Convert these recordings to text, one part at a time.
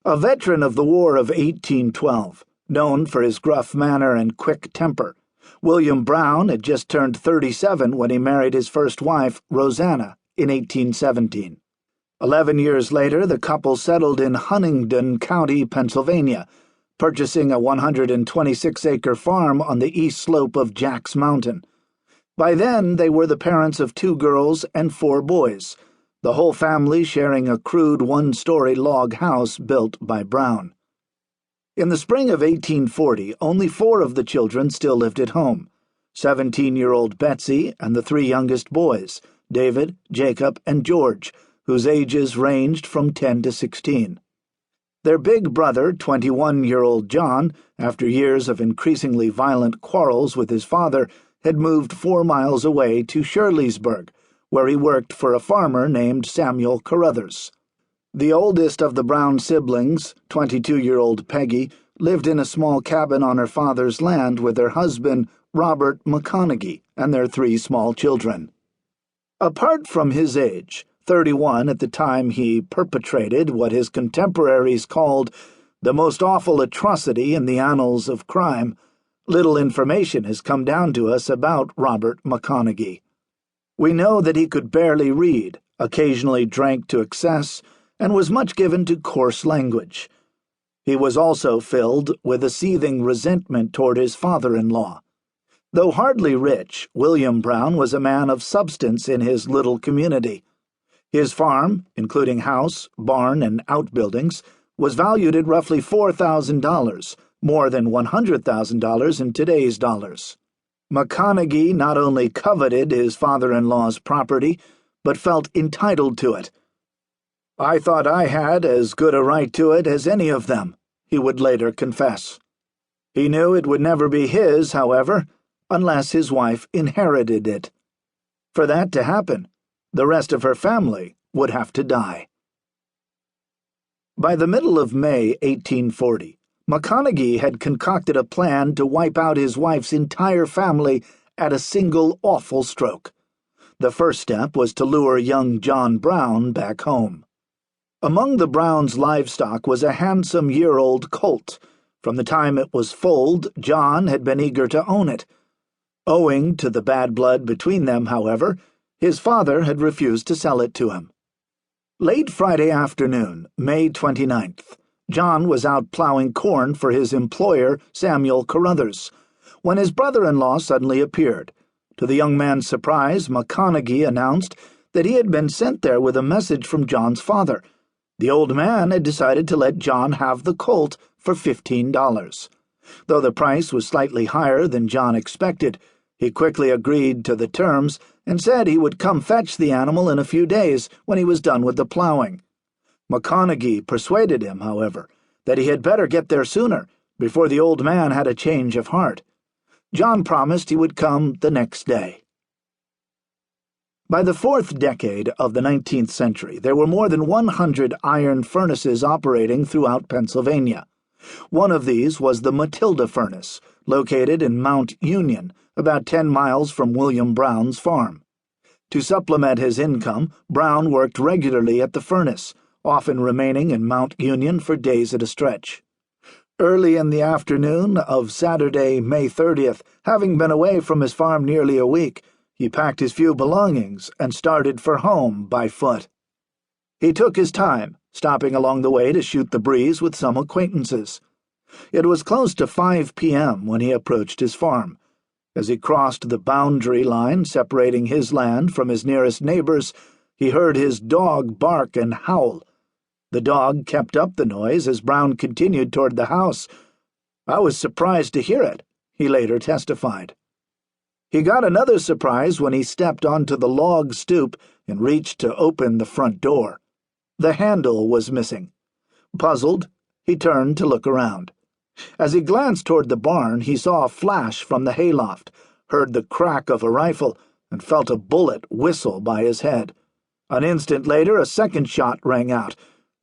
A veteran of the War of 1812, known for his gruff manner and quick temper, William Brown had just turned 37 when he married his first wife, Rosanna, in 1817. 11 years later, the couple settled in Huntingdon County, Pennsylvania, purchasing a 126-acre farm on the east slope of Jack's Mountain. By then, they were the parents of 2 girls and 4 boys, the whole family sharing a crude one-story log house built by Brown. In the spring of 1840, only 4 of the children still lived at home: 17-year-old Betsy and the 3 youngest boys, David, Jacob, and George, whose ages ranged from 10 to 16. Their big brother, 21-year-old John, after years of increasingly violent quarrels with his father, had moved 4 miles away to Shirleysburg, where he worked for a farmer named Samuel Carruthers. The oldest of the Brown siblings, 22-year-old Peggy, lived in a small cabin on her father's land with her husband, Robert McConaughey, and their 3 small children. Apart from his age, 31 at the time he perpetrated what his contemporaries called the most awful atrocity in the annals of crime, little information has come down to us about Robert McConaughey. We know that he could barely read, occasionally drank to excess, and was much given to coarse language. He was also filled with a seething resentment toward his father-in-law. Though hardly rich, William Brown was a man of substance in his little community. His farm, including house, barn, and outbuildings, was valued at roughly $4,000, more than $100,000 in today's dollars. McConaughey not only coveted his father-in-law's property, but felt entitled to it. "I thought I had as good a right to it as any of them," he would later confess. He knew it would never be his, however, unless his wife inherited it. For that to happen, the rest of her family would have to die. By the middle of May 1840, McConaughey had concocted a plan to wipe out his wife's entire family at a single awful stroke. The first step was to lure young John Brown back home. Among the Browns' livestock was a handsome year-old colt. From the time it was foaled, John had been eager to own it. Owing to the bad blood between them, however, his father had refused to sell it to him. Late Friday afternoon, May 29th, John was out plowing corn for his employer, Samuel Carruthers, when his brother-in-law suddenly appeared. To the young man's surprise, McConaughey announced that he had been sent there with a message from John's father. The old man had decided to let John have the colt for $15. Though the price was slightly higher than John expected, he quickly agreed to the terms and said he would come fetch the animal in a few days when he was done with the plowing. McConaughey persuaded him, however, that he had better get there sooner, before the old man had a change of heart. John promised he would come the next day. By the 4th decade of the 19th century, there were more than 100 iron furnaces operating throughout Pennsylvania. One of these was the Matilda Furnace, located in Mount Union, about 10 miles from William Brown's farm. To supplement his income, Brown worked regularly at the furnace, often remaining in Mount Union for days at a stretch. Early in the afternoon of Saturday, May 30th, having been away from his farm nearly a week, he packed his few belongings and started for home by foot. He took his time, stopping along the way to shoot the breeze with some acquaintances. It was close to 5 p.m. when he approached his farm. As he crossed the boundary line separating his land from his nearest neighbor's, he heard his dog bark and howl. The dog kept up the noise as Brown continued toward the house. "I was surprised to hear it," he later testified. He got another surprise when he stepped onto the log stoop and reached to open the front door. The handle was missing. Puzzled, he turned to look around. As he glanced toward the barn, he saw a flash from the hayloft, heard the crack of a rifle, and felt a bullet whistle by his head. An instant later, a second shot rang out.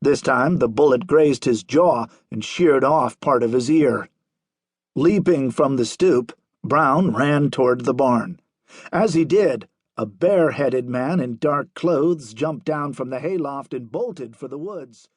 This time, the bullet grazed his jaw and sheared off part of his ear. Leaping from the stoop, Brown ran toward the barn. As he did, a bare-headed man in dark clothes jumped down from the hayloft and bolted for the woods.